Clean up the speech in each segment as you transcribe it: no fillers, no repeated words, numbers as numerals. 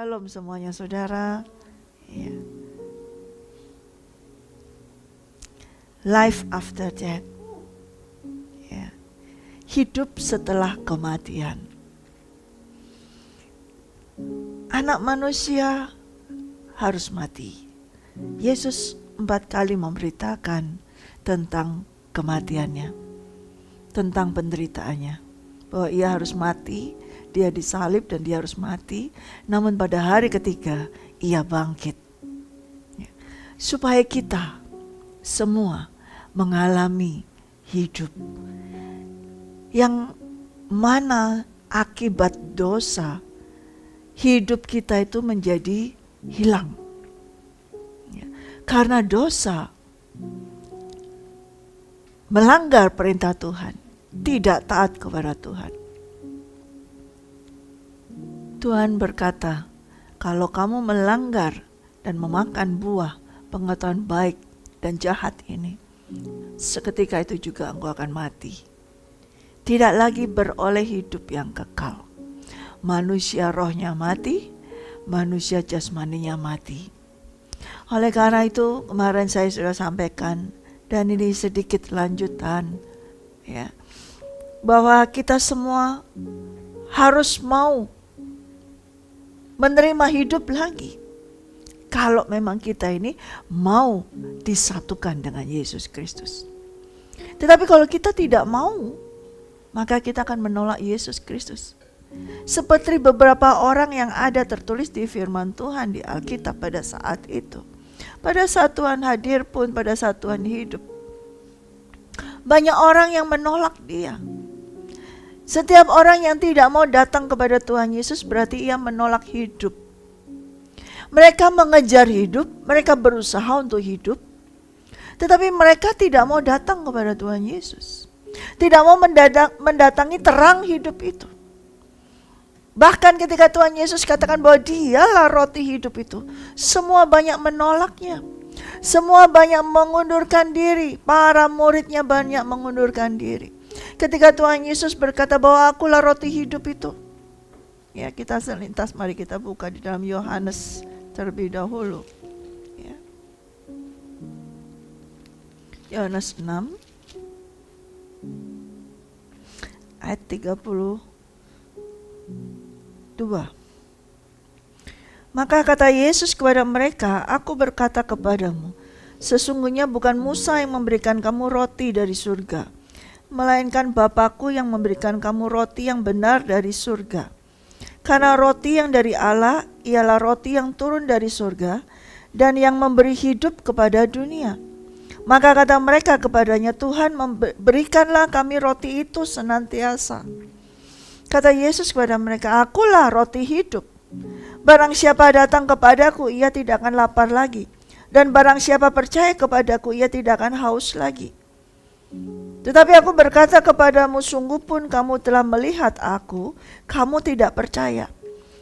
Shalom semuanya saudara. Ya. Life after death. Ya. Hidup setelah kematian. Anak manusia harus mati. Yesus 4 kali memberitakan tentang kematiannya, tentang penderitaannya, bahwa ia harus mati. Dia disalib dan dia harus mati, namun pada hari ketiga ia bangkit. Supaya kita semua mengalami hidup yang mana akibat dosa hidup kita itu menjadi hilang. Karena dosa melanggar perintah Tuhan, tidak taat kepada Tuhan. Tuhan berkata, kalau kamu melanggar dan memakan buah pengetahuan baik dan jahat ini, seketika itu juga engkau akan mati. Tidak lagi beroleh hidup yang kekal. Manusia rohnya mati, manusia jasmaninya mati. Oleh karena itu kemarin saya sudah sampaikan, dan ini sedikit lanjutan, ya, bahwa kita semua harus mau menerima hidup lagi. Kalau memang kita ini mau disatukan dengan Yesus Kristus. Tetapi kalau kita tidak mau, maka kita akan menolak Yesus Kristus. Seperti beberapa orang yang ada tertulis di firman Tuhan di Alkitab pada saat itu. Pada saat Tuhan hadir pun, pada saat Tuhan hidup, banyak orang yang menolak dia. Setiap orang yang tidak mau datang kepada Tuhan Yesus berarti ia menolak hidup. Mereka mengejar hidup, mereka berusaha untuk hidup, tetapi mereka tidak mau datang kepada Tuhan Yesus. Tidak mau mendatangi terang hidup itu. Bahkan ketika Tuhan Yesus katakan bahwa dialah roti hidup itu, semua banyak menolaknya. Semua banyak mengundurkan diri, para muridnya banyak mengundurkan diri. Ketika Tuhan Yesus berkata bahwa akulah roti hidup itu, ya, kita selintas, mari kita buka di dalam Yohanes terlebih dahulu, ya. Yohanes 6 ayat 32. Maka kata Yesus kepada mereka, aku berkata kepadamu, sesungguhnya bukan Musa yang memberikan kamu roti dari surga, melainkan Bapa-Ku yang memberikan kamu roti yang benar dari surga. Karena roti yang dari Allah ialah roti yang turun dari surga dan yang memberi hidup kepada dunia. Maka kata mereka kepadanya, Tuhan, berikanlah kami roti itu senantiasa. Kata Yesus kepada mereka, akulah roti hidup. Barang siapa datang kepadaku, ia tidak akan lapar lagi. Dan barang siapa percaya kepadaku, ia tidak akan haus lagi. Tetapi aku berkata kepadamu, sungguh pun kamu telah melihat aku, kamu tidak percaya.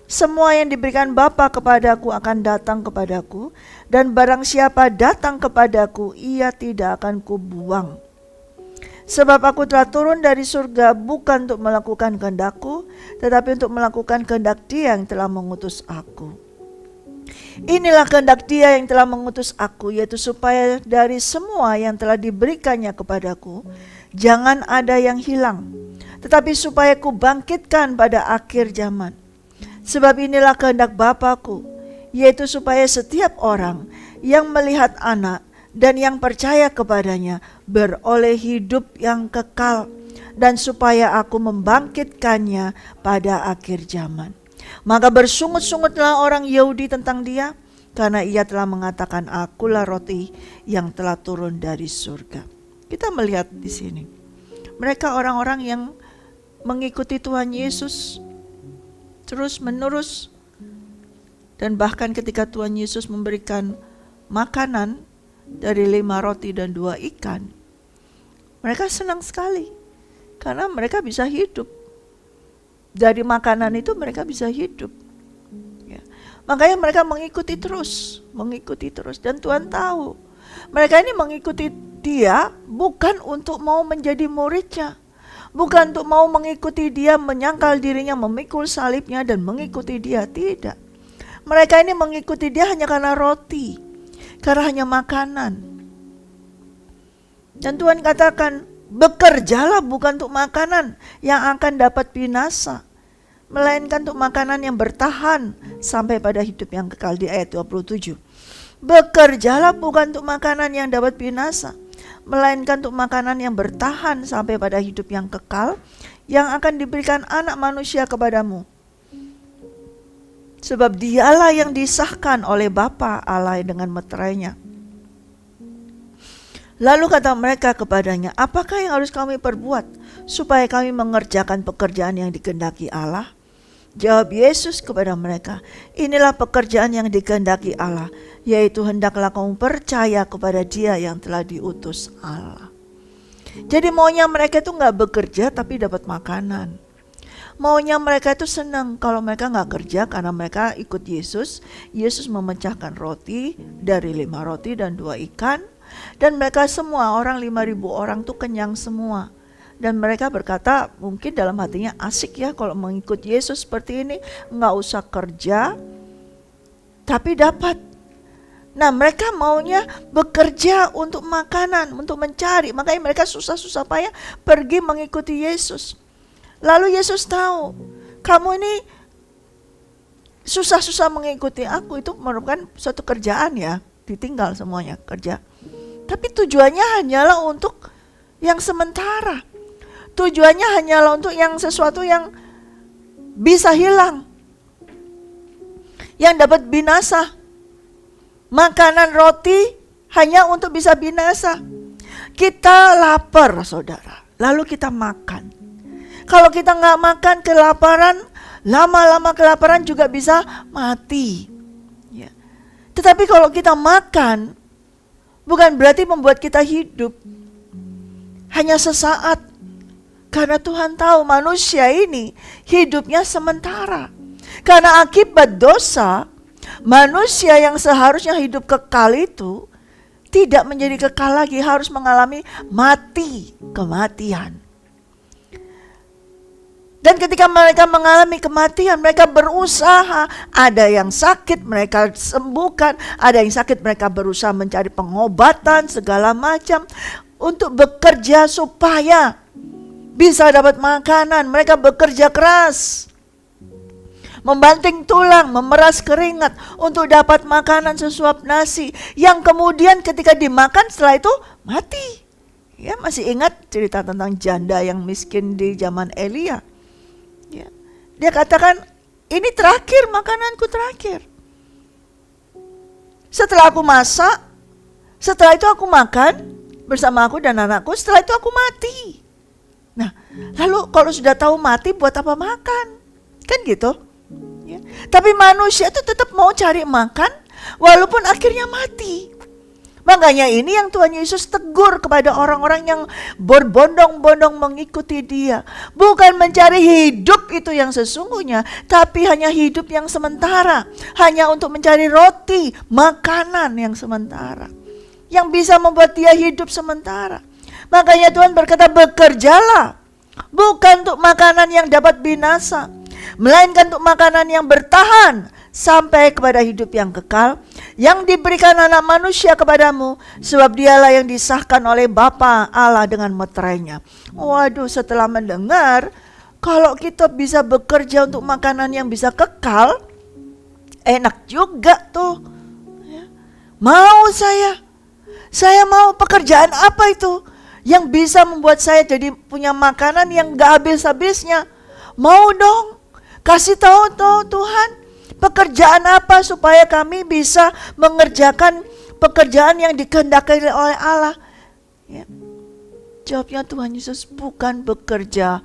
Semua yang diberikan Bapa kepadaku akan datang kepadaku, dan barang siapa datang kepadaku, ia tidak akan kubuang. Sebab aku telah turun dari surga bukan untuk melakukan kehendakku, tetapi untuk melakukan kehendak Dia yang telah mengutus aku. Inilah kehendak Dia yang telah mengutus aku, yaitu supaya dari semua yang telah diberikannya kepadaku, jangan ada yang hilang, tetapi supaya ku bangkitkan pada akhir zaman. Sebab inilah kehendak Bapa-Ku, yaitu supaya setiap orang yang melihat Anak dan yang percaya kepadanya beroleh hidup yang kekal, dan supaya aku membangkitkannya pada akhir zaman. Maka bersungut-sungutlah orang Yahudi tentang Dia, karena Ia telah mengatakan, akulah roti yang telah turun dari surga. Kita melihat di sini, mereka orang-orang yang mengikuti Tuhan Yesus terus menerus, dan bahkan ketika Tuhan Yesus memberikan makanan dari 5 roti dan 2 ikan, mereka senang sekali karena mereka bisa hidup. Dari makanan itu mereka bisa hidup, ya. Makanya mereka mengikuti terus. Dan Tuhan tahu mereka ini mengikuti Dia bukan untuk mau menjadi muridnya, bukan untuk mau mengikuti Dia, menyangkal dirinya, memikul salibnya dan mengikuti Dia, tidak. Mereka ini mengikuti dia hanya karena roti, karena hanya makanan. Dan Tuhan katakan, bekerjalah bukan untuk makanan yang akan dapat binasa, melainkan untuk makanan yang bertahan sampai pada hidup yang kekal, di ayat 27. Bekerjalah bukan untuk makanan yang dapat binasa, melainkan untuk makanan yang bertahan sampai pada hidup yang kekal, yang akan diberikan Anak Manusia kepadamu. Sebab dialah yang disahkan oleh Bapa Allah dengan meterainya. Lalu kata mereka kepadanya, apakah yang harus kami perbuat supaya kami mengerjakan pekerjaan yang dikehendaki Allah? Jawab Yesus kepada mereka, inilah pekerjaan yang dikehendaki Allah, yaitu hendaklah kamu percaya kepada Dia yang telah diutus Allah. Jadi maunya mereka itu gak bekerja tapi dapat makanan. Maunya mereka itu senang kalau mereka gak kerja karena mereka ikut Yesus. Yesus memecahkan roti dari 5 roti dan 2 ikan. Dan mereka semua, orang 5.000 orang tuh kenyang semua. Dan mereka berkata, mungkin dalam hatinya, asik ya kalau mengikut Yesus seperti ini, gak usah kerja tapi dapat. Nah, mereka maunya bekerja untuk makanan, untuk mencari. Makanya mereka susah-susah payah pergi mengikuti Yesus. Lalu Yesus tahu, kamu ini susah-susah mengikuti aku, itu merupakan suatu kerjaan ya, ditinggal semuanya kerja. Tapi tujuannya hanyalah untuk yang sementara. Tujuannya hanyalah untuk yang sesuatu yang bisa hilang, yang dapat binasa. Makanan roti hanya untuk bisa binasa. Kita lapar saudara, lalu kita makan. Kalau kita gak makan, kelaparan, lama-lama kelaparan juga bisa mati ya. Tetapi kalau kita makan, bukan berarti membuat kita hidup hanya sesaat. Karena Tuhan tahu manusia ini hidupnya sementara. Karena akibat dosa, manusia yang seharusnya hidup kekal itu tidak menjadi kekal lagi, harus mengalami kematian. Dan ketika mereka mengalami kematian, mereka berusaha. Ada yang sakit, mereka sembuhkan. Ada yang sakit, mereka berusaha mencari pengobatan segala macam untuk bekerja supaya bisa dapat makanan. Mereka bekerja keras, membanting tulang, memeras keringat untuk dapat makanan sesuap nasi, yang kemudian ketika dimakan setelah itu mati. Ya, masih ingat cerita tentang janda yang miskin di zaman Elia? Ya. Dia katakan, ini terakhir, makananku terakhir. Setelah aku masak, setelah itu aku makan bersama aku dan anakku, setelah itu aku mati. Nah, lalu kalau sudah tahu mati, buat apa makan? Kan gitu ya. Tapi manusia itu tetap mau cari makan walaupun akhirnya mati. Makanya ini yang Tuhan Yesus tegur kepada orang-orang yang berbondong-bondong mengikuti Dia. Bukan mencari hidup itu yang sesungguhnya, tapi hanya hidup yang sementara. Hanya untuk mencari roti, makanan yang sementara, yang bisa membuat dia hidup sementara. Makanya Tuhan berkata, bekerjalah bukan untuk makanan yang dapat binasa, melainkan untuk makanan yang bertahan sampai kepada hidup yang kekal, yang diberikan Anak Manusia kepadamu, sebab dialah yang disahkan oleh Bapa Allah dengan meterainya. Waduh, setelah mendengar kalau kita bisa bekerja untuk makanan yang bisa kekal, enak juga tuh ya. Mau saya mau pekerjaan apa itu yang bisa membuat saya jadi punya makanan yang gak habis-habisnya. Mau dong, kasih tahu tuh Tuhan, pekerjaan apa supaya kami bisa mengerjakan pekerjaan yang dikehendaki oleh Allah ya. Jawabnya Tuhan Yesus, bukan bekerja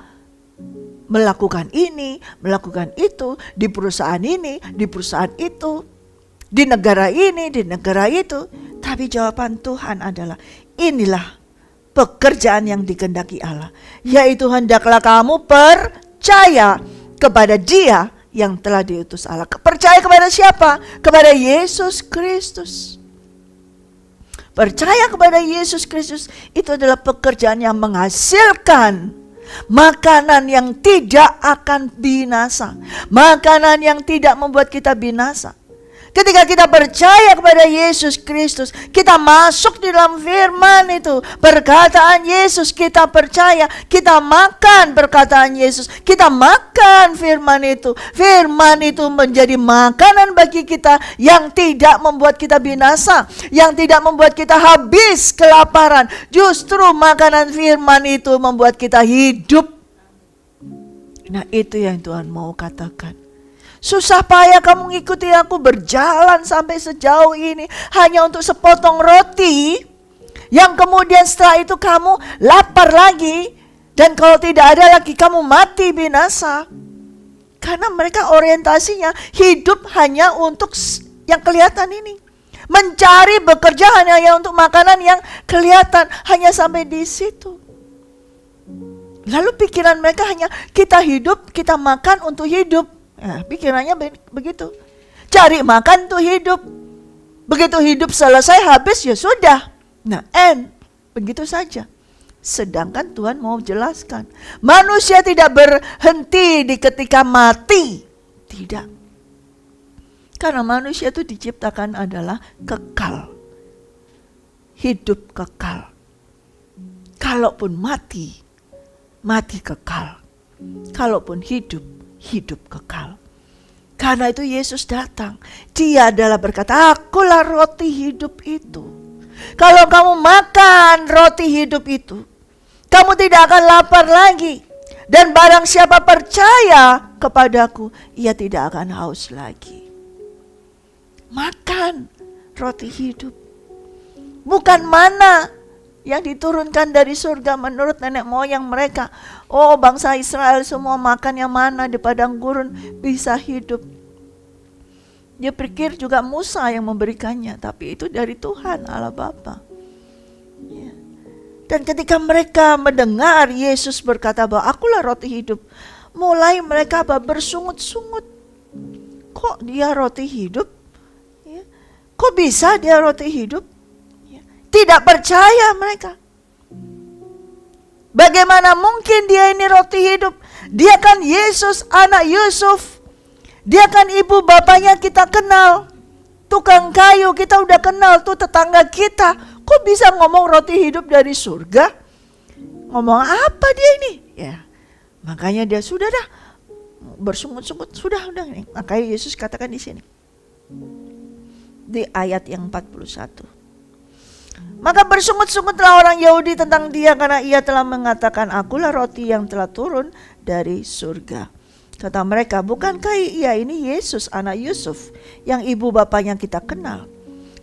melakukan ini, melakukan itu, di perusahaan ini, di perusahaan itu, di negara ini, di negara itu. Tapi jawaban Tuhan adalah, inilah pekerjaan yang dikehendaki Allah, yaitu hendaklah kamu percaya kepada Dia yang telah diutus Allah. Percaya kepada siapa? Kepada Yesus Kristus. Percaya kepada Yesus Kristus itu adalah pekerjaan yang menghasilkan makanan yang tidak akan binasa, makanan yang tidak membuat kita binasa. Ketika kita percaya kepada Yesus Kristus, kita masuk di dalam firman itu, perkataan Yesus, kita percaya, kita makan perkataan Yesus, kita makan firman itu. Firman itu menjadi makanan bagi kita yang tidak membuat kita binasa, yang tidak membuat kita habis kelaparan. Justru makanan firman itu membuat kita hidup. Nah, itu yang Tuhan mau katakan. Susah payah kamu ngikuti aku, berjalan sampai sejauh ini hanya untuk sepotong roti, yang kemudian setelah itu kamu lapar lagi, dan kalau tidak ada lagi kamu mati binasa. Karena mereka orientasinya hidup hanya untuk yang kelihatan ini, mencari bekerja hanya untuk makanan yang kelihatan, hanya sampai di situ. Lalu pikiran mereka hanya kita hidup, kita makan untuk hidup. Nah, pikirannya begitu. Cari makan untuk hidup. Begitu hidup selesai, habis, ya sudah. Nah, begitu saja. Sedangkan Tuhan mau jelaskan, manusia tidak berhenti di ketika mati. Tidak. Karena manusia itu diciptakan adalah kekal. Hidup kekal. Kalaupun mati, mati kekal. Kalaupun hidup, hidup kekal. Karena itu Yesus datang. Dia adalah berkata, akulah roti hidup itu. Kalau kamu makan roti hidup itu, kamu tidak akan lapar lagi. Dan barang siapa percaya kepadaku, ia tidak akan haus lagi. Makan roti hidup. Bukan mana yang diturunkan dari surga menurut nenek moyang mereka. Oh, bangsa Israel semua makan yang mana di padang gurun bisa hidup. Dia pikir juga Musa yang memberikannya, tapi itu dari Tuhan Allah Bapa. Ya. Dan ketika mereka mendengar Yesus berkata bahwa akulah roti hidup, mulai mereka bersungut-sungut. Kok dia roti hidup? Ya. Kok bisa dia roti hidup? Tidak percaya mereka. Bagaimana mungkin dia ini roti hidup? Dia kan Yesus, anak Yusuf. Dia kan ibu bapaknya kita kenal. Tukang kayu kita udah kenal, tuh tetangga kita. Kok bisa ngomong roti hidup dari surga? Ngomong apa dia ini? Ya, makanya dia sudah dah bersungut-sungut, sudah. Makanya Yesus katakan di sini, di ayat yang 41. Maka bersungut-sungutlah orang Yahudi tentang dia karena ia telah mengatakan, akulah roti yang telah turun dari surga. Kata mereka, bukankah ia ini Yesus anak Yusuf yang ibu bapaknya kita kenal?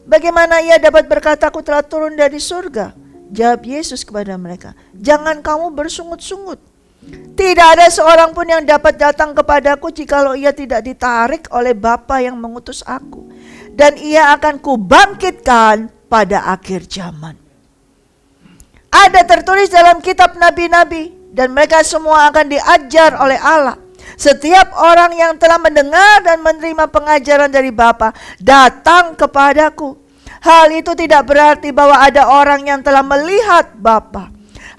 Bagaimana ia dapat berkata aku telah turun dari surga? Jawab Yesus kepada mereka, jangan kamu bersungut-sungut. Tidak ada seorang pun yang dapat datang kepadaku jikalau ia tidak ditarik oleh Bapa yang mengutus aku. Dan ia akan kubangkitkan pada akhir zaman. Ada tertulis dalam kitab nabi-nabi, dan mereka semua akan diajar oleh Allah. Setiap orang yang telah mendengar dan menerima pengajaran dari Bapa datang kepadaku. Hal itu tidak berarti bahwa ada orang yang telah melihat Bapa.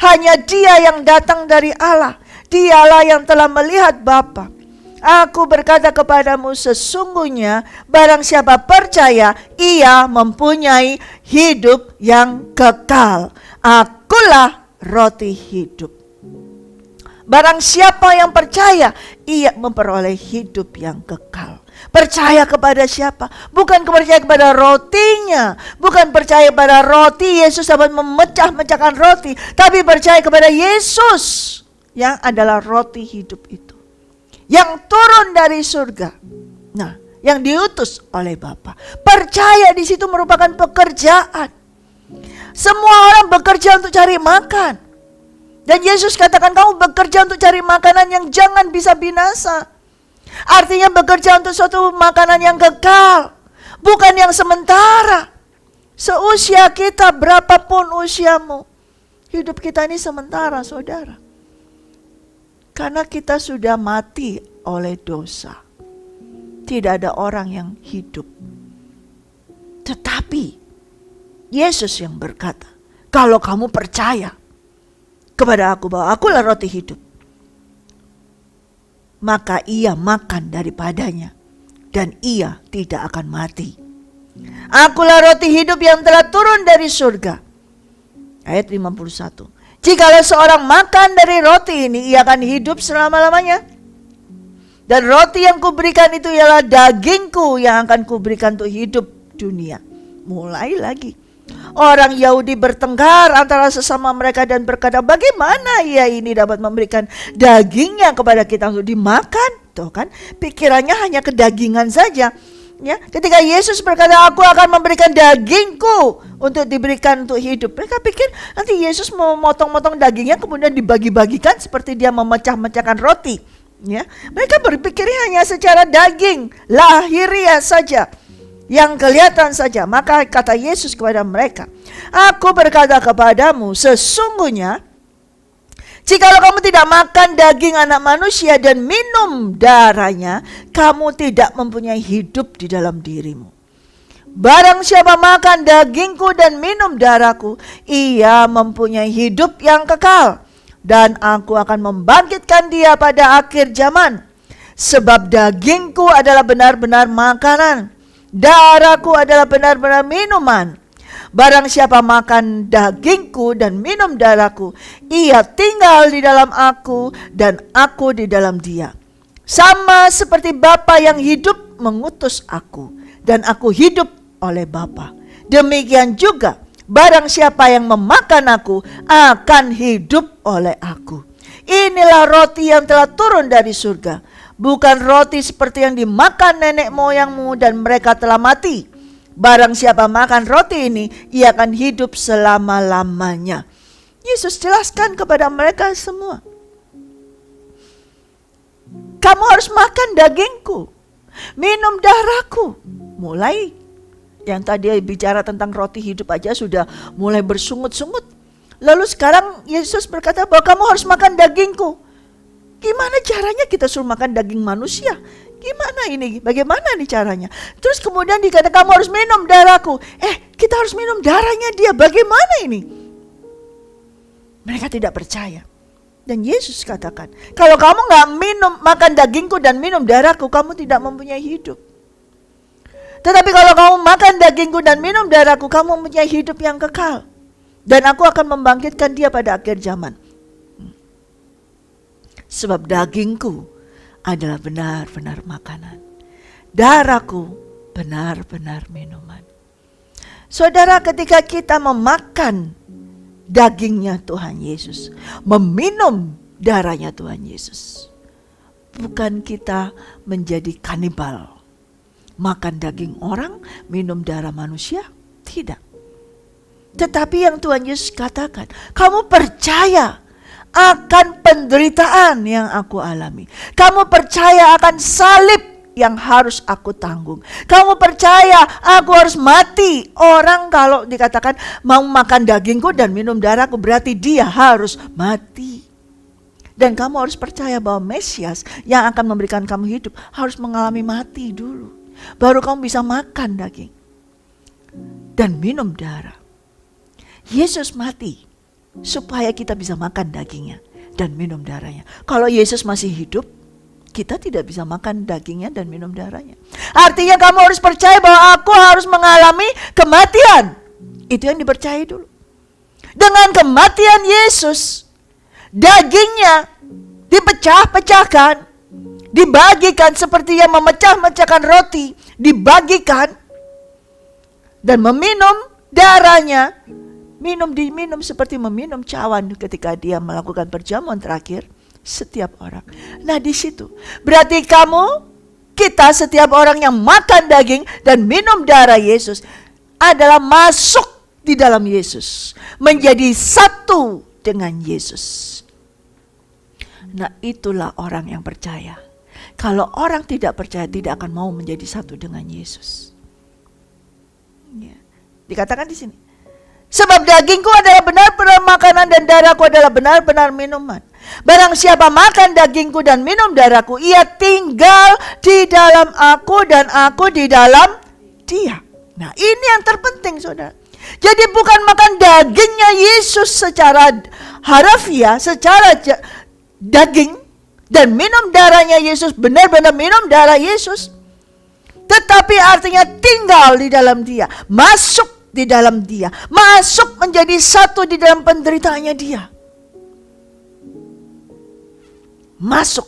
Hanya dia yang datang dari Allah. Dialah yang telah melihat Bapa. Aku berkata kepadamu, sesungguhnya barang siapa percaya, ia mempunyai hidup yang kekal. Akulah roti hidup. Barang siapa yang percaya, ia memperoleh hidup yang kekal. Percaya kepada siapa? Bukan percaya kepada rotinya, bukan percaya pada roti Yesus dapat memecah-mecahkan roti, tapi percaya kepada Yesus yang adalah roti hidup itu, yang turun dari surga. Nah, yang diutus oleh Bapa. Percaya di situ merupakan pekerjaan. Semua orang bekerja untuk cari makan. Dan Yesus katakan kamu bekerja untuk cari makanan yang jangan bisa binasa. Artinya bekerja untuk suatu makanan yang kekal, bukan yang sementara. Seusia kita, berapapun usiamu, hidup kita ini sementara, saudara. Karena kita sudah mati oleh dosa. Tidak ada orang yang hidup. Tetapi Yesus yang berkata, kalau kamu percaya kepada aku bahwa akulah roti hidup, maka ia makan daripadanya dan ia tidak akan mati. Akulah roti hidup yang telah turun dari surga. Ayat 51. Jikalau seorang makan dari roti ini, ia akan hidup selama-lamanya. Dan roti yang kuberikan itu ialah dagingku yang akan kuberikan untuk hidup dunia. Mulai lagi. Orang Yahudi bertengkar antara sesama mereka dan berkata, bagaimana ia ini dapat memberikan dagingnya kepada kita untuk dimakan? Tuh kan, pikirannya hanya kedagingan saja. Ya, ketika Yesus berkata, aku akan memberikan dagingku untuk diberikan untuk hidup, mereka pikir nanti Yesus mau motong-motong dagingnya kemudian dibagi-bagikan seperti dia memecah-mecahkan roti. Ya, mereka berpikirnya hanya secara daging, lahiriah saja, yang kelihatan saja. Maka kata Yesus kepada mereka, aku berkata kepadamu, sesungguhnya jikalau kamu tidak makan daging anak manusia dan minum darahnya, kamu tidak mempunyai hidup di dalam dirimu. Barang siapa makan dagingku dan minum darahku, ia mempunyai hidup yang kekal, dan aku akan membangkitkan dia pada akhir zaman. Sebab dagingku adalah benar-benar makanan, darahku adalah benar-benar minuman. Barang siapa makan dagingku dan minum darahku, ia tinggal di dalam aku dan aku di dalam dia. Sama seperti Bapa yang hidup mengutus aku, dan aku hidup oleh Bapa. Demikian juga barang siapa yang memakan aku akan hidup oleh aku. Inilah roti yang telah turun dari surga, bukan roti seperti yang dimakan nenek moyangmu dan mereka telah mati. Barang siapa makan roti ini, ia akan hidup selama-lamanya. Yesus jelaskan kepada mereka semua, kamu harus makan dagingku, minum darahku. Mulai yang tadi bicara tentang roti hidup aja sudah mulai bersungut-sungut. Lalu sekarang Yesus berkata bahwa kamu harus makan dagingku. Gimana caranya kita suruh makan daging manusia? Gimana ini? Bagaimana nih caranya? Terus kemudian dikatakan kamu harus minum darahku. Kita harus minum darahnya dia. Bagaimana ini? Mereka tidak percaya. Dan Yesus katakan, kalau kamu gak makan dagingku dan minum darahku, kamu tidak mempunyai hidup. Tetapi kalau kamu makan dagingku dan minum darahku, kamu mempunyai hidup yang kekal. Dan aku akan membangkitkan dia pada akhir zaman. Sebab dagingku adalah benar-benar makanan, darahku benar-benar minuman. Saudara, ketika kita memakan dagingnya Tuhan Yesus, meminum darahnya Tuhan Yesus, bukan kita menjadi kanibal, makan daging orang, minum darah manusia, tidak. Tetapi yang Tuhan Yesus katakan, kamu percaya akan penderitaan yang aku alami. Kamu percaya akan salib yang harus aku tanggung. Kamu percaya aku harus mati. Orang kalau dikatakan mau makan dagingku dan minum darahku, berarti dia harus mati. Dan kamu harus percaya bahwa Mesias yang akan memberikan kamu hidup harus mengalami mati dulu, baru kamu bisa makan daging dan minum darah. Yesus mati supaya kita bisa makan dagingnya dan minum darahnya. Kalau Yesus masih hidup, kita tidak bisa makan dagingnya dan minum darahnya. Artinya kamu harus percaya bahwa aku harus mengalami kematian. Itu yang dipercayai dulu. Dengan kematian Yesus, dagingnya dipecah-pecahkan, dibagikan seperti yang memecah-mecahkan roti, dibagikan, dan meminum darahnya. Diminum seperti meminum cawan ketika dia melakukan perjamuan terakhir setiap orang. Nah di situ berarti kita setiap orang yang makan daging dan minum darah Yesus adalah masuk di dalam Yesus, menjadi satu dengan Yesus. Nah itulah orang yang percaya. Kalau orang tidak percaya, tidak akan mau menjadi satu dengan Yesus. Ya. Dikatakan di sini, sebab dagingku adalah benar-benar makanan dan darahku adalah benar-benar minuman. Barang siapa makan dagingku dan minum darahku, ia tinggal di dalam aku dan aku di dalam dia. Nah ini yang terpenting saudara. Jadi bukan makan dagingnya Yesus secara harafiah, secara daging, dan minum darahnya Yesus, benar-benar minum darah Yesus. Tetapi artinya tinggal di dalam dia, masuk di dalam dia, masuk menjadi satu di dalam penderitaannya dia. Masuk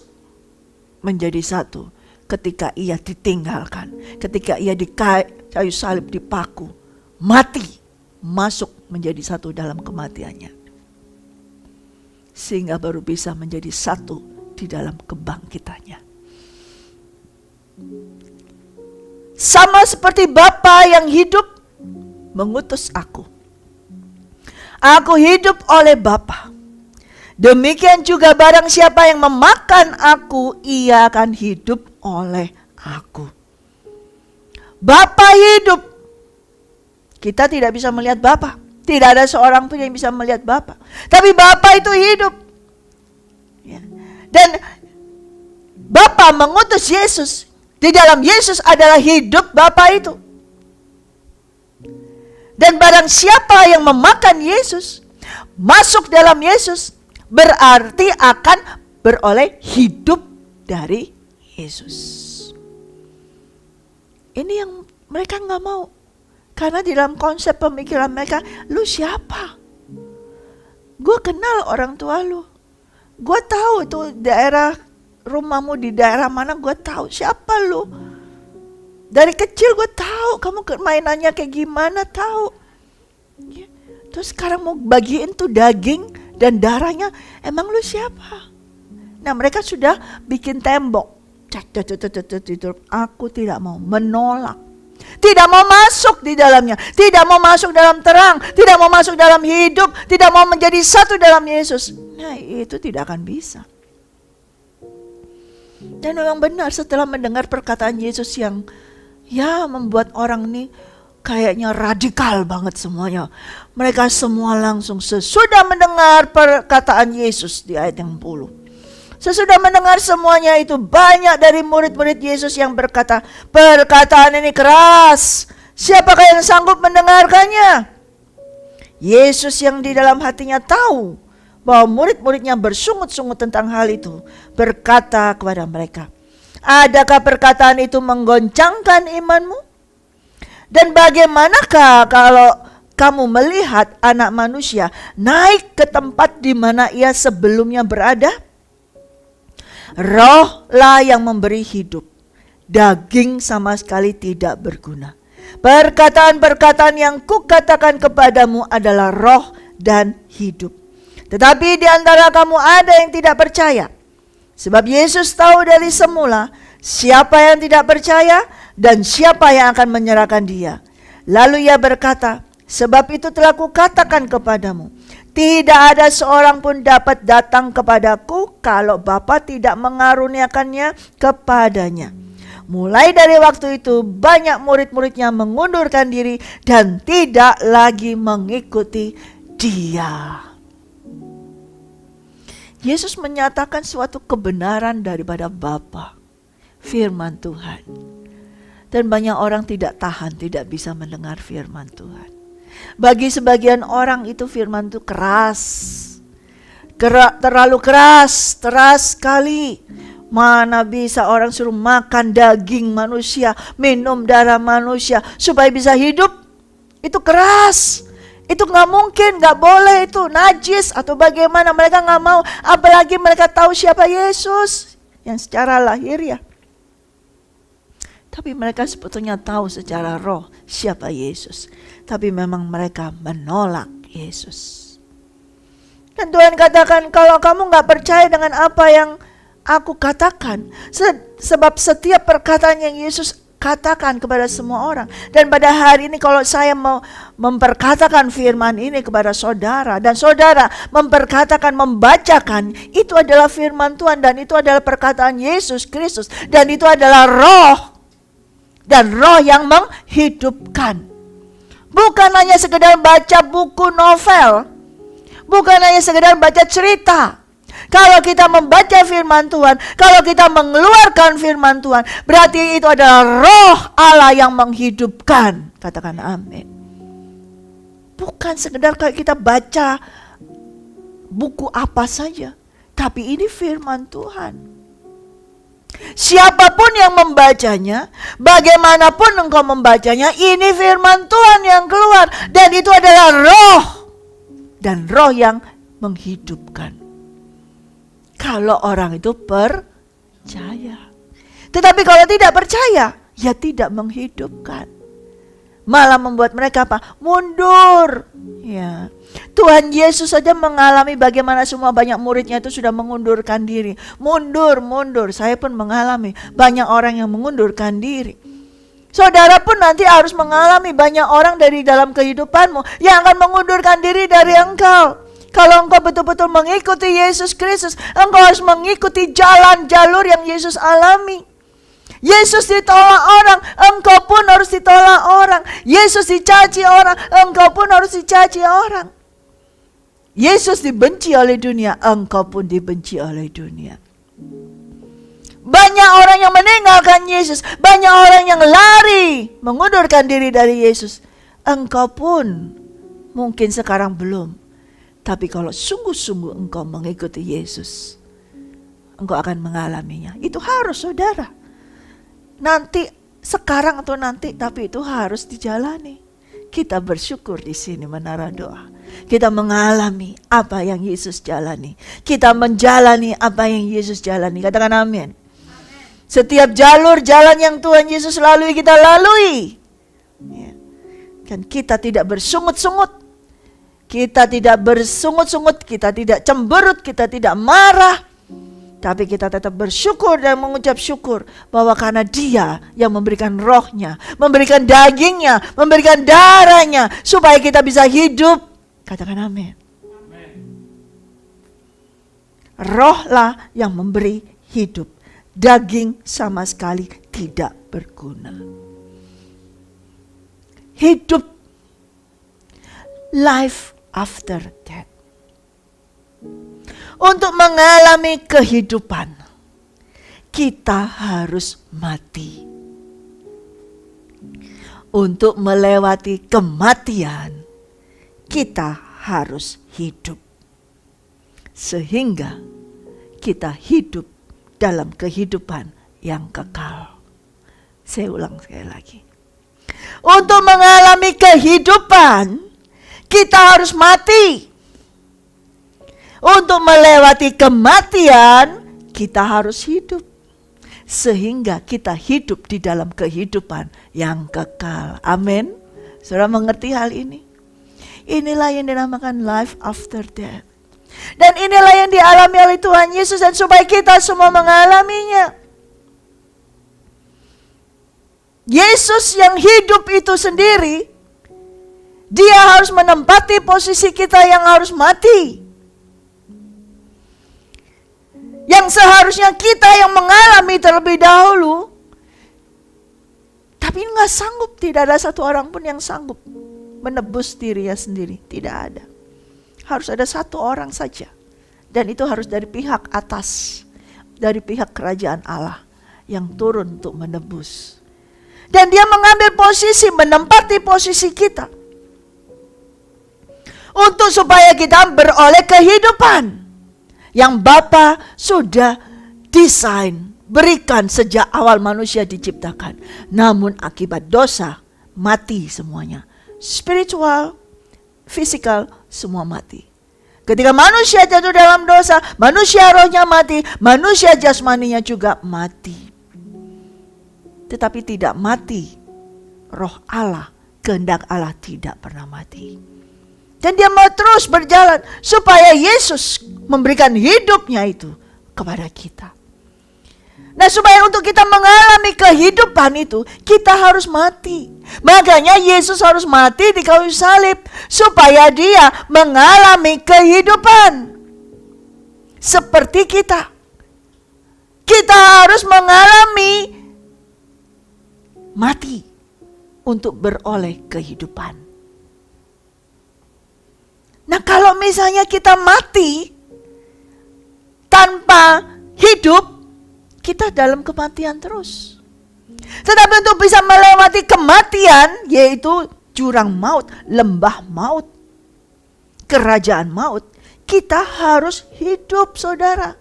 menjadi satu ketika ia ditinggalkan, ketika ia di kayu salib dipaku, mati, masuk menjadi satu dalam kematiannya. Sehingga baru bisa menjadi satu di dalam kebangkitannya. Sama seperti Bapa yang hidup mengutus aku. Aku hidup oleh Bapa. Demikian juga barang siapa yang memakan aku, ia akan hidup oleh aku. Bapa hidup. Kita tidak bisa melihat Bapa. Tidak ada seorang pun yang bisa melihat Bapa. Tapi Bapa itu hidup. Ya. Dan Bapa mengutus Yesus. Di dalam Yesus adalah hidup Bapa itu. Dan barang siapa yang memakan Yesus, masuk dalam Yesus, berarti akan beroleh hidup dari Yesus. Ini yang mereka gak mau. Karena di dalam konsep pemikiran mereka, lu siapa? Gue kenal orang tua lu. Gue tahu itu daerah rumahmu di daerah mana, gue tahu siapa lu. Dari kecil gue tahu kamu mainannya kayak gimana, tahu. Ya. Terus sekarang mau bagiin tuh daging dan darahnya, emang lu siapa? Nah mereka sudah bikin tembok. Aku tidak mau, menolak. Tidak mau masuk di dalamnya, tidak mau masuk dalam terang, tidak mau masuk dalam hidup, tidak mau menjadi satu dalam Yesus. Nah itu tidak akan bisa. Dan memang benar setelah mendengar perkataan Yesus yang ya membuat orang ini kayaknya radikal banget semuanya. Mereka semua langsung sesudah mendengar perkataan Yesus di ayat yang 10. Sesudah mendengar semuanya itu, banyak dari murid-murid Yesus yang berkata, perkataan ini keras, siapakah yang sanggup mendengarkannya? Yesus yang di dalam hatinya tahu bahwa murid-muridnya bersungut-sungut tentang hal itu, berkata kepada mereka, adakah perkataan itu menggoncangkan imanmu? Dan bagaimanakah kalau kamu melihat anak manusia naik ke tempat di mana ia sebelumnya berada? Rohlah yang memberi hidup, daging sama sekali tidak berguna. Perkataan-perkataan yang kukatakan kepadamu adalah roh dan hidup. Tetapi di antara kamu ada yang tidak percaya. Sebab Yesus tahu dari semula siapa yang tidak percaya dan siapa yang akan menyerahkan dia. Lalu ia berkata, sebab itu telah kukatakan kepadamu, tidak ada seorang pun dapat datang kepadaku kalau Bapa tidak mengaruniakannya kepadanya. Mulai dari waktu itu banyak murid-muridnya mengundurkan diri dan tidak lagi mengikuti dia. Yesus menyatakan suatu kebenaran daripada Bapa, firman Tuhan. Dan banyak orang tidak tahan, tidak bisa mendengar firman Tuhan. Bagi sebagian orang itu firman itu keras, terlalu keras, keras sekali. Mana bisa orang suruh makan daging manusia, minum darah manusia supaya bisa hidup? Itu keras. Itu gak mungkin, gak boleh, itu najis atau bagaimana. Mereka gak mau, apalagi mereka tahu siapa Yesus yang secara lahiriah. Tapi mereka sebetulnya tahu secara roh siapa Yesus. Tapi memang mereka menolak Yesus. Dan Tuhan katakan, kalau kamu gak percaya dengan apa yang aku katakan, sebab setiap perkataan yang Yesus katakan kepada semua orang. Dan pada hari ini kalau saya mau memperkatakan firman ini kepada saudara, dan saudara memperkatakan, membacakan, itu adalah firman Tuhan, dan itu adalah perkataan Yesus Kristus, dan itu adalah roh, dan roh yang menghidupkan. Bukan hanya sekedar baca buku novel, bukan hanya sekedar baca cerita. Kalau kita membaca firman Tuhan, kalau kita mengeluarkan firman Tuhan, berarti itu adalah roh Allah yang menghidupkan. Katakan amin. Bukan sekedar kayak kita baca buku apa saja, tapi ini firman Tuhan. siapapun yang membacanya, bagaimanapun engkau membacanya, ini firman Tuhan yang keluar. Dan itu adalah roh. Dan roh yang menghidupkan. Kalau orang itu percaya. Tetapi kalau tidak percaya, ya tidak menghidupkan. Malah membuat mereka apa? Mundur. Ya. Tuhan Yesus saja mengalami bagaimana semua banyak muridnya itu sudah mengundurkan diri. Mundur. Saya pun mengalami banyak orang yang mengundurkan diri. Saudara pun nanti harus mengalami banyak orang dari dalam kehidupanmu yang akan mengundurkan diri dari engkau. Kalau engkau betul-betul mengikuti Yesus Kristus, engkau harus mengikuti jalan jalur yang Yesus alami. Yesus ditolak orang, engkau pun harus ditolak orang. Yesus dicaci orang, engkau pun harus dicaci orang. Yesus dibenci oleh dunia, engkau pun dibenci oleh dunia. Banyak orang yang meninggalkan Yesus, banyak orang yang lari, mengundurkan diri dari Yesus. Engkau pun mungkin sekarang belum. Tapi kalau sungguh-sungguh engkau mengikuti Yesus, engkau akan mengalaminya. Itu harus, saudara. Nanti, sekarang atau nanti, tapi itu harus dijalani. Kita bersyukur di sini Menara Doa. Kita mengalami apa yang Yesus jalani. Kita menjalani apa yang Yesus jalani. Katakan amin. Setiap jalur jalan yang Tuhan Yesus lalui, kita lalui. Ya. Dan kita tidak bersungut-sungut. Kita tidak bersungut-sungut. Kita tidak cemberut. Kita tidak marah. Tapi kita tetap bersyukur dan mengucap syukur bahwa karena Dia yang memberikan rohnya, memberikan dagingnya, memberikan darahnya, supaya kita bisa hidup. Katakan amin. Rohlah yang memberi hidup. Daging sama sekali tidak berguna. Hidup. Life after death. Untuk mengalami kehidupan, kita harus mati. Untuk melewati kematian, kita harus hidup. Sehingga kita hidup dalam kehidupan yang kekal. Saya ulang sekali lagi. Untuk mengalami kehidupan, kita harus mati. Untuk melewati kematian, kita harus hidup. Sehingga kita hidup di dalam kehidupan yang kekal. Amin. Saudara mengerti hal ini? Inilah yang dinamakan life after death. Dan inilah yang dialami oleh Tuhan Yesus, dan supaya kita semua mengalaminya. Yesus yang hidup itu sendiri, Dia harus menempati posisi kita yang harus mati. Yang seharusnya kita yang mengalami terlebih dahulu. Tapi gak sanggup, tidak ada satu orang pun yang sanggup menebus dirinya sendiri. Tidak ada. Harus ada satu orang saja. Dan itu harus dari pihak atas, dari pihak kerajaan Allah yang turun untuk menebus. Dan Dia mengambil posisi, menempati posisi kita. Untuk supaya kita beroleh kehidupan yang Bapa sudah desain, berikan sejak awal manusia diciptakan. Namun akibat dosa, mati semuanya. Spiritual, physical, semua mati. Ketika manusia jatuh dalam dosa, manusia rohnya mati, manusia jasmaninya juga mati. Tetapi tidak mati roh Allah, kehendak Allah tidak pernah mati. Dan Dia mau terus berjalan supaya Yesus memberikan hidupnya itu kepada kita. Nah, supaya untuk kita mengalami kehidupan itu, kita harus mati. Makanya Yesus harus mati di kayu salib supaya Dia mengalami kehidupan. Seperti kita. Kita harus mengalami mati untuk beroleh kehidupan. Nah, kalau misalnya kita mati tanpa hidup, kita dalam kematian terus. Tetapi untuk bisa melewati kematian, yaitu jurang maut, lembah maut, kerajaan maut, kita harus hidup, saudara.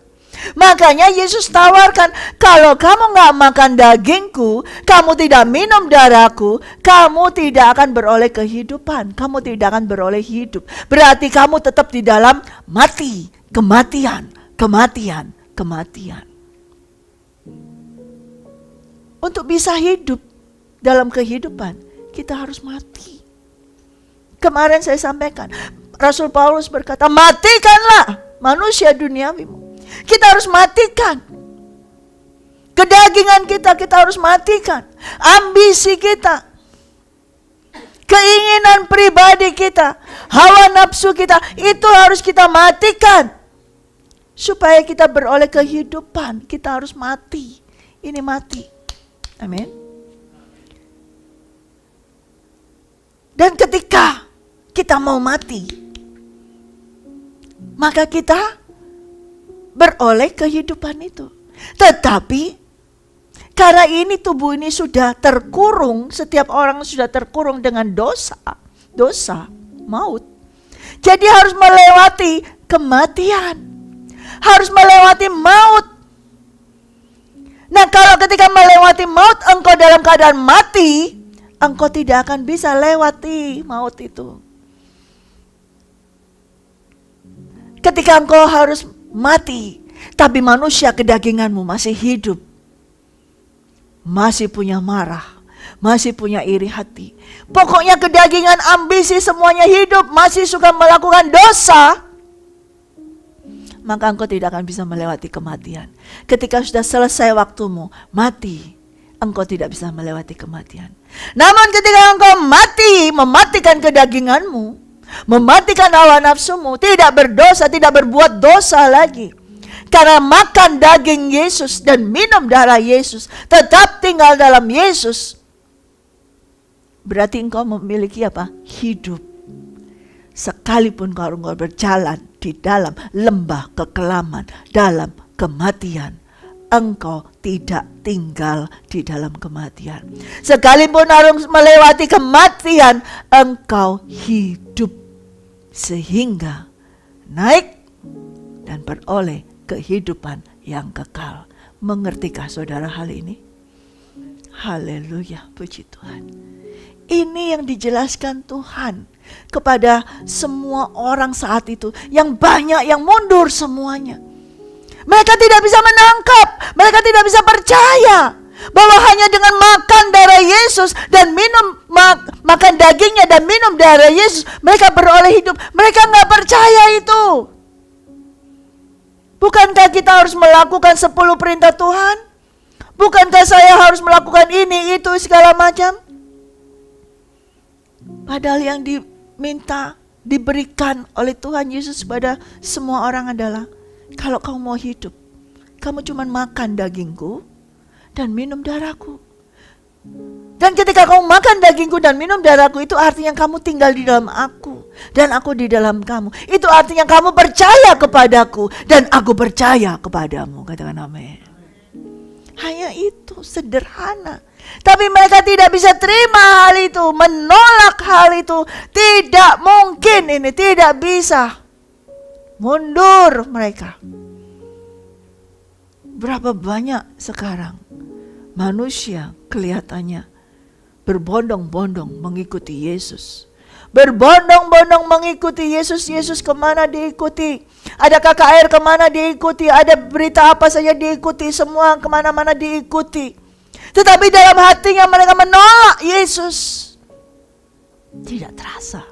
Makanya Yesus tawarkan, kalau kamu gak makan dagingku, kamu tidak minum darahku, kamu tidak akan beroleh kehidupan. Kamu tidak akan beroleh hidup. Berarti kamu tetap di dalam mati, kematian, kematian, kematian. Untuk bisa hidup dalam kehidupan, kita harus mati. Kemarin saya sampaikan, Rasul Paulus berkata, matikanlah manusia duniawimu. Kita harus matikan kedagingan kita harus matikan. Ambisi kita, keinginan pribadi kita, hawa nafsu kita, itu harus kita matikan. Supaya kita beroleh kehidupan, kita harus mati. Ini mati. Amin. Dan ketika kita mau mati, maka kita beroleh kehidupan itu. Tetapi karena ini tubuh ini sudah terkurung, setiap orang sudah terkurung dengan dosa, maut. Jadi harus melewati kematian, harus melewati maut. Nah, kalau ketika melewati maut engkau dalam keadaan mati, engkau tidak akan bisa lewati maut itu. Ketika engkau harus mati, tapi manusia kedaginganmu masih hidup, masih punya marah, masih punya iri hati, pokoknya kedagingan, ambisi semuanya hidup, masih suka melakukan dosa, maka engkau tidak akan bisa melewati kematian. Ketika sudah selesai waktumu mati, engkau tidak bisa melewati kematian. Namun ketika engkau mati, mematikan kedaginganmu, mematikan hawa nafsumu, tidak berdosa, tidak berbuat dosa lagi, karena makan daging Yesus dan minum darah Yesus, tetap tinggal dalam Yesus, berarti engkau memiliki apa? Hidup. Sekalipun engkau berjalan di dalam lembah kekelaman, dalam kematian, engkau tidak tinggal di dalam kematian. Sekalipun harus melewati kematian, engkau hidup sehingga naik dan beroleh kehidupan yang kekal. Mengertikah saudara hal ini? Haleluya, puji Tuhan. Ini yang dijelaskan Tuhan kepada semua orang saat itu, yang banyak yang mundur semuanya. Mereka tidak bisa menangkap, mereka tidak bisa percaya bahwa hanya dengan makan darah Yesus dan makan dagingnya dan minum darah Yesus, mereka beroleh hidup. Mereka nggak percaya itu. Bukankah kita harus melakukan 10 perintah Tuhan? Bukankah saya harus melakukan ini, itu, segala macam? Padahal yang diminta, diberikan oleh Tuhan Yesus pada semua orang adalah, kalau kamu mau hidup, kamu cuma makan dagingku dan minum darahku. Dan ketika kamu makan dagingku dan minum darahku, itu artinya kamu tinggal di dalam aku dan aku di dalam kamu. Itu artinya kamu percaya kepadaku dan aku percaya kepadamu. Katakan amin. Hanya itu, sederhana. Tapi mereka tidak bisa terima hal itu, menolak hal itu. Tidak mungkin ini, tidak bisa. Mundur mereka. Berapa banyak sekarang manusia kelihatannya berbondong-bondong mengikuti Yesus. Berbondong-bondong mengikuti Yesus. Yesus kemana diikuti. Ada KKR kemana diikuti. Ada berita apa saja diikuti. Semua kemana-mana diikuti. Tetapi dalam hatinya mereka menolak Yesus. Tidak terasa.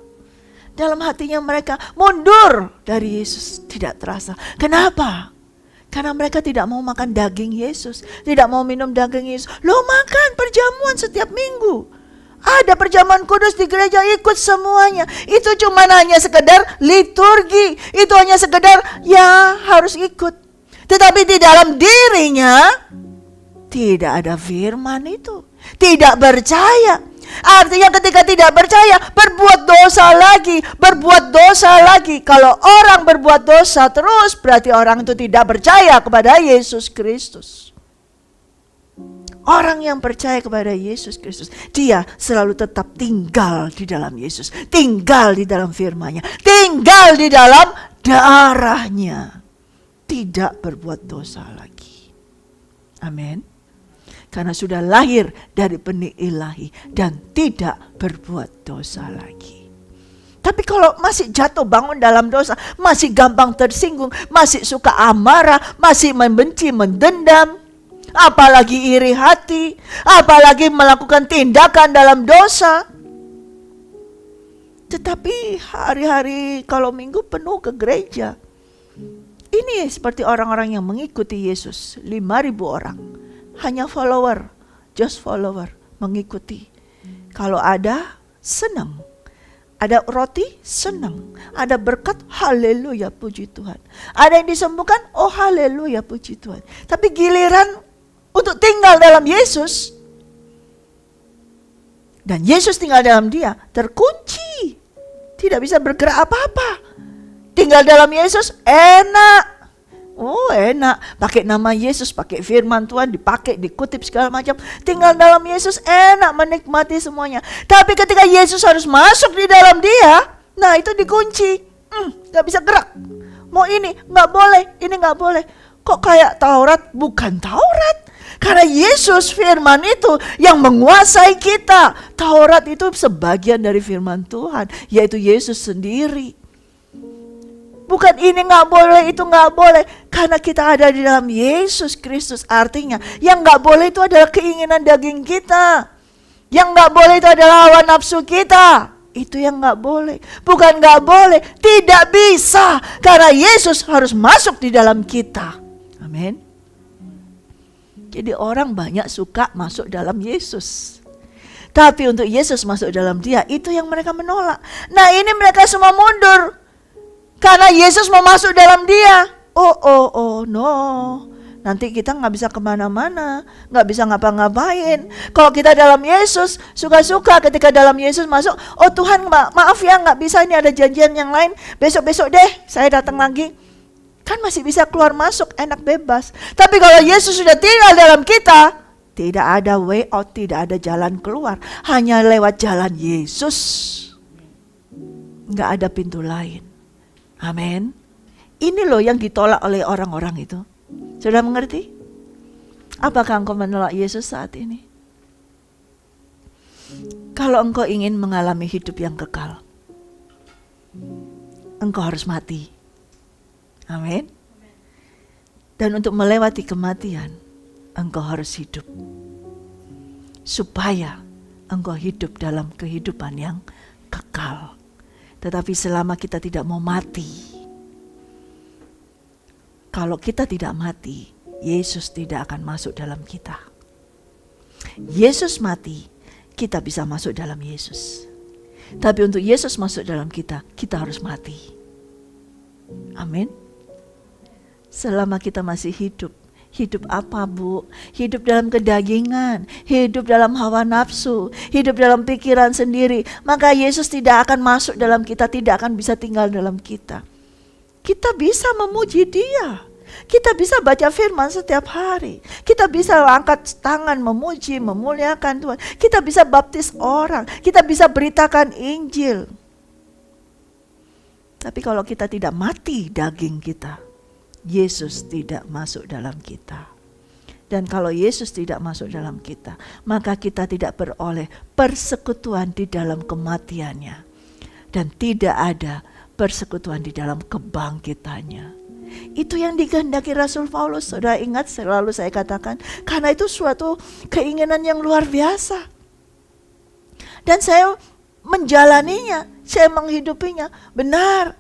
Dalam hatinya mereka mundur dari Yesus. Tidak terasa. Kenapa? Karena mereka tidak mau makan daging Yesus, tidak mau minum daging Yesus. Lo makan perjamuan setiap minggu. Ada perjamuan kudus di gereja, ikut semuanya. Itu cuma hanya sekedar liturgi. Itu hanya sekedar ya harus ikut. Tetapi di dalam dirinya tidak ada firman itu. Tidak percaya. Artinya ketika tidak percaya, berbuat dosa lagi. Kalau orang berbuat dosa terus, berarti orang itu tidak percaya kepada Yesus Kristus. Orang yang percaya kepada Yesus Kristus, dia selalu tetap tinggal di dalam Yesus, tinggal di dalam firman-Nya, tinggal di dalam darahnya, tidak berbuat dosa lagi. Amin. Karena sudah lahir dari benih ilahi dan tidak berbuat dosa lagi. Tapi kalau masih jatuh bangun dalam dosa, masih gampang tersinggung, masih suka amarah, masih membenci, mendendam, apalagi iri hati, apalagi melakukan tindakan dalam dosa. Tetapi hari-hari kalau minggu penuh ke gereja, ini seperti orang-orang yang mengikuti Yesus, 5.000 orang. Hanya follower, just follower, mengikuti. Kalau ada, senang. Ada roti, senang. Ada berkat, haleluya, puji Tuhan. Ada yang disembuhkan, oh haleluya, puji Tuhan. Tapi giliran untuk tinggal dalam Yesus, dan Yesus tinggal dalam dia, terkunci. Tidak bisa bergerak apa-apa. Tinggal dalam Yesus, enak. Oh enak, pakai nama Yesus, pakai firman Tuhan, dipakai, dikutip segala macam. Tinggal dalam Yesus enak, menikmati semuanya. Tapi ketika Yesus harus masuk di dalam dia, nah itu dikunci. Gak bisa gerak. Mau ini gak boleh, ini gak boleh. Kok kayak Taurat? Bukan Taurat. Karena Yesus firman itu yang menguasai kita. Taurat itu sebagian dari firman Tuhan, yaitu Yesus sendiri. Bukan ini gak boleh, itu gak boleh. Karena kita ada di dalam Yesus Kristus. Artinya yang gak boleh itu adalah keinginan daging kita. Yang gak boleh itu adalah hawa nafsu kita. Itu yang gak boleh. Bukan gak boleh, tidak bisa. Karena Yesus harus masuk di dalam kita. Amin. Jadi orang banyak suka masuk dalam Yesus. Tapi untuk Yesus masuk dalam dia, itu yang mereka menolak. Nah ini mereka semua mundur. Karena Yesus mau masuk dalam dia. Oh no. Nanti kita gak bisa kemana-mana, gak bisa ngapa-ngapain. Kalau kita dalam Yesus, suka-suka ketika dalam Yesus masuk. Oh Tuhan maaf ya, gak bisa, ini ada janjian yang lain. Besok-besok deh saya datang lagi. Kan masih bisa keluar masuk, enak bebas. Tapi kalau Yesus sudah tinggal dalam kita, tidak ada way out, tidak ada jalan keluar. Hanya lewat jalan Yesus. Gak ada pintu lain. Amin. Ini loh yang ditolak oleh orang-orang itu. Sudah mengerti? Apakah engkau menolak Yesus saat ini? Kalau engkau ingin mengalami hidup yang kekal, engkau harus mati. Amin. Dan untuk melewati kematian, engkau harus hidup. Supaya engkau hidup dalam kehidupan yang kekal. Tetapi selama kita tidak mau mati, kalau kita tidak mati, Yesus tidak akan masuk dalam kita. Yesus mati, kita bisa masuk dalam Yesus. Tapi untuk Yesus masuk dalam kita, kita harus mati. Amin. Selama kita masih hidup, hidup apa bu? Hidup dalam kedagingan, hidup dalam hawa nafsu, hidup dalam pikiran sendiri. Maka Yesus tidak akan masuk dalam kita, tidak akan bisa tinggal dalam kita. Kita bisa memuji dia. Kita bisa baca firman setiap hari. Kita bisa angkat tangan memuji, memuliakan Tuhan. Kita bisa baptis orang. Kita bisa beritakan Injil. Tapi kalau kita tidak mati daging kita, Yesus tidak masuk dalam kita. Dan kalau Yesus tidak masuk dalam kita, maka kita tidak beroleh persekutuan di dalam kematiannya. Dan tidak ada persekutuan di dalam kebangkitannya. Itu yang dikehendaki Rasul Paulus. Saudara ingat, selalu saya katakan, karena itu suatu keinginan yang luar biasa. Dan saya menjalaninya, saya menghidupinya. Benar.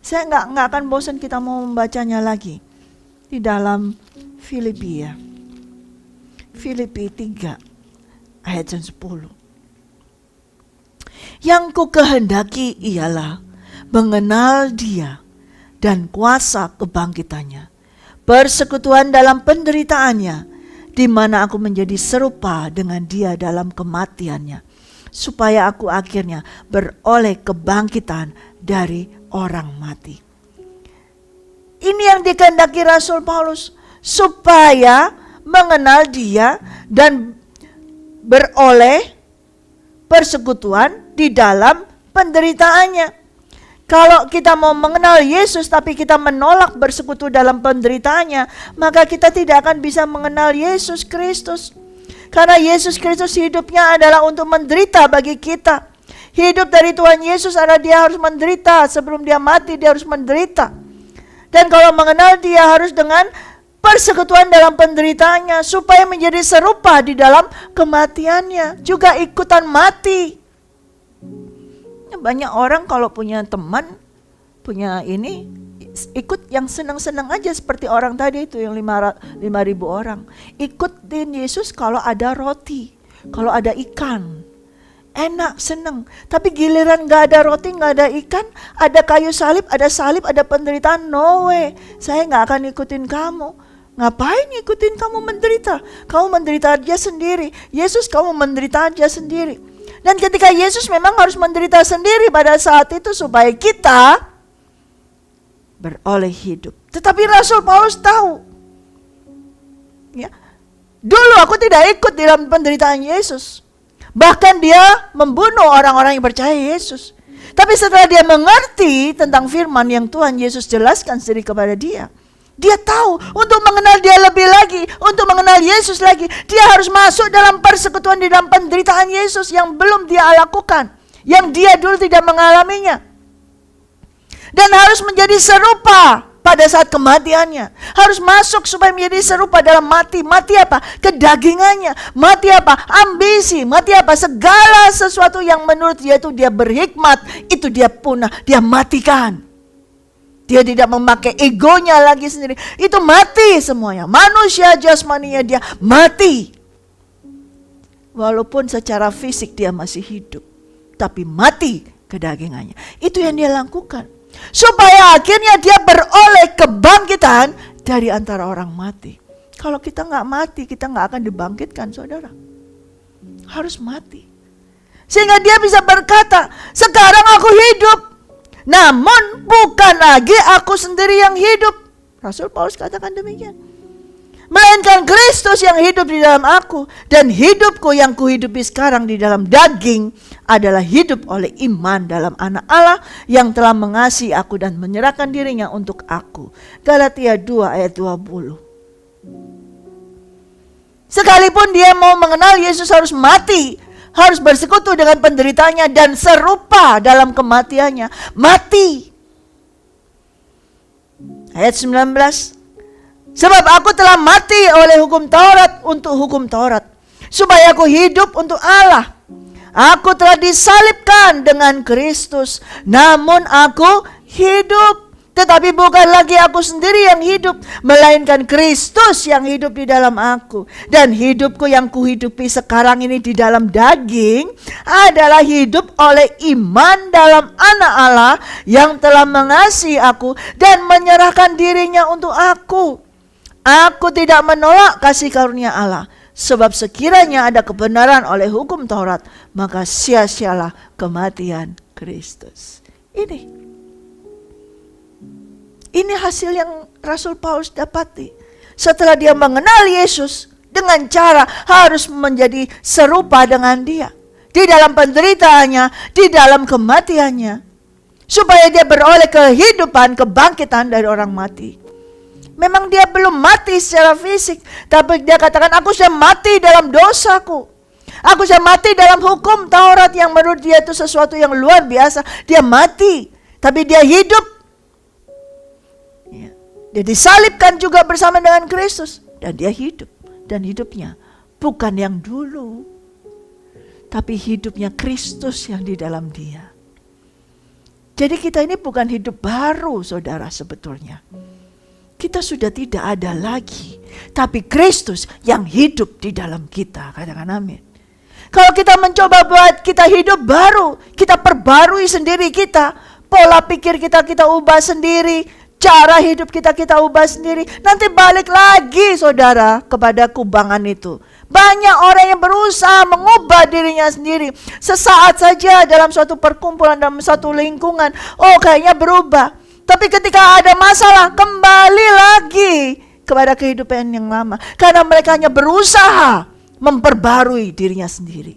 Saya nggak akan bosan, kita mau membacanya lagi di dalam Filipi ya. Filipi 3 ayat 10. Yang ku kehendaki ialah mengenal Dia dan kuasa kebangkitannya, persekutuan dalam penderitaannya, di mana aku menjadi serupa dengan Dia dalam kematiannya, supaya aku akhirnya beroleh kebangkitan dari orang mati. Ini yang dikehendaki Rasul Paulus, supaya mengenal Dia dan beroleh persekutuan di dalam penderitaannya. Kalau kita mau mengenal Yesus tapi kita menolak bersekutu dalam penderitaannya, maka kita tidak akan bisa mengenal Yesus Kristus. Karena Yesus Kristus hidupnya adalah untuk menderita bagi kita. Hidup dari Tuhan Yesus adalah dia harus menderita. Sebelum dia mati, dia harus menderita. Dan kalau mengenal dia harus dengan persekutuan dalam penderitaannya, supaya menjadi serupa di dalam kematiannya. Juga ikutan mati. Banyak orang kalau punya teman, punya ini, ikut yang senang-senang aja, seperti orang tadi itu yang 5.000 orang. Ikutin Yesus kalau ada roti, kalau ada ikan. Enak, senang. Tapi giliran gak ada roti, gak ada ikan, ada kayu salib, ada penderitaan, no way. Saya gak akan ikutin kamu. Ngapain ikutin kamu menderita? Kamu menderita aja sendiri. Yesus, kamu menderita aja sendiri. Dan ketika Yesus memang harus menderita sendiri pada saat itu supaya kita beroleh hidup. Tetapi Rasul Paulus tahu, ya, dulu aku tidak ikut dalam penderitaan Yesus. Bahkan dia membunuh orang-orang yang percaya Yesus. Tapi setelah dia mengerti tentang firman yang Tuhan Yesus jelaskan sendiri kepada dia, dia tahu untuk mengenal dia lebih lagi, untuk mengenal Yesus lagi, dia harus masuk dalam persekutuan di dalam penderitaan Yesus yang belum dia lakukan, yang dia dulu tidak mengalaminya. Dan harus menjadi serupa pada saat kematiannya. Harus masuk supaya menjadi serupa dalam mati. Mati apa? Kedagingannya. Mati apa? Ambisi. Mati apa? Segala sesuatu yang menurut dia itu dia berhikmat, itu dia punah, dia matikan. Dia tidak memakai egonya lagi sendiri. Itu mati semuanya. Manusia jasmaninya dia mati. Walaupun secara fisik dia masih hidup, tapi mati kedagingannya. Itu yang dia lakukan. Supaya akhirnya dia beroleh kebangkitan dari antara orang mati. Kalau kita gak mati, kita gak akan dibangkitkan, saudara. Harus mati. Sehingga dia bisa berkata, sekarang aku hidup, namun bukan lagi aku sendiri yang hidup. Rasul Paulus katakan demikian. Melainkan Kristus yang hidup di dalam aku, dan hidupku yang kuhidupi sekarang di dalam daging adalah hidup oleh iman dalam Anak Allah yang telah mengasihi aku dan menyerahkan dirinya untuk aku. Galatia 2 ayat 20. Sekalipun dia mau mengenal Yesus harus mati, harus bersekutu dengan penderitaannya dan serupa dalam kematiannya. Mati. Ayat 19. Sebab aku telah mati oleh hukum Taurat untuk hukum Taurat, supaya aku hidup untuk Allah. Aku telah disalibkan dengan Kristus, namun aku hidup. Tetapi bukan lagi aku sendiri yang hidup, melainkan Kristus yang hidup di dalam aku. Dan hidupku yang kuhidupi sekarang ini di dalam daging adalah hidup oleh iman dalam Anak Allah yang telah mengasihi aku dan menyerahkan dirinya untuk aku. Aku tidak menolak kasih karunia Allah, sebab sekiranya ada kebenaran oleh hukum Taurat, maka sia-sialah kematian Kristus. Ini hasil yang Rasul Paulus dapati. Setelah dia mengenal Yesus dengan cara harus menjadi serupa dengan dia. Di dalam penderitaannya, di dalam kematiannya. Supaya dia beroleh kehidupan, kebangkitan dari orang mati. Memang dia belum mati secara fisik, tapi dia katakan aku sudah mati dalam dosaku. Aku sudah mati dalam hukum Taurat yang menurut dia itu sesuatu yang luar biasa. Dia mati, tapi dia hidup. Dia disalibkan juga bersama dengan Kristus. Dan dia hidup. Dan hidupnya bukan yang dulu, tapi hidupnya Kristus yang di dalam dia. Jadi kita ini bukan hidup baru, saudara, sebetulnya. Kita sudah tidak ada lagi, tapi Kristus yang hidup di dalam kita. Katakan amin. Kalau kita mencoba buat kita hidup baru, kita perbarui sendiri kita, pola pikir kita ubah sendiri, cara hidup kita ubah sendiri, nanti balik lagi, saudara, kepada kubangan itu. Banyak orang yang berusaha mengubah dirinya sendiri. Sesaat saja dalam suatu perkumpulan, dalam satu lingkungan, oh kayaknya berubah. Tapi ketika ada masalah, kembali lagi kepada kehidupan yang lama. Karena mereka hanya berusaha memperbarui dirinya sendiri.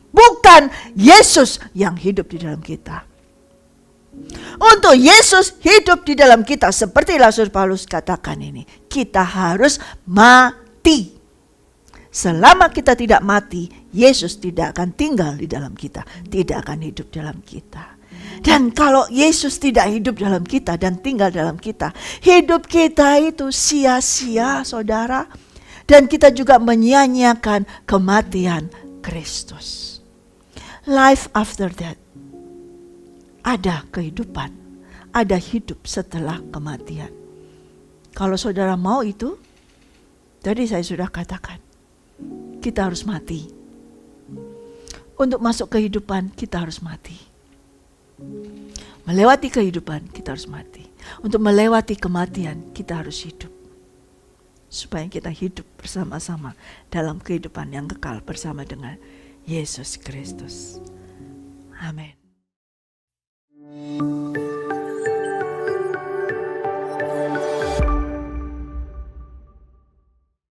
Bukan Yesus yang hidup di dalam kita. Untuk Yesus hidup di dalam kita, seperti Rasul Paulus katakan ini, kita harus mati. Selama kita tidak mati, Yesus tidak akan tinggal di dalam kita, tidak akan hidup dalam kita. Dan kalau Yesus tidak hidup dalam kita dan tinggal dalam kita, hidup kita itu sia-sia, saudara. Dan kita juga menyia-nyiakan kematian Kristus. Life after death. Ada kehidupan, ada hidup setelah kematian. Kalau saudara mau itu, tadi saya sudah katakan, kita harus mati. Untuk masuk kehidupan, kita harus mati. Melewati kehidupan, kita harus mati. Untuk melewati kematian, kita harus hidup. Supaya kita hidup bersama-sama dalam kehidupan yang kekal bersama dengan Yesus Kristus. Amin.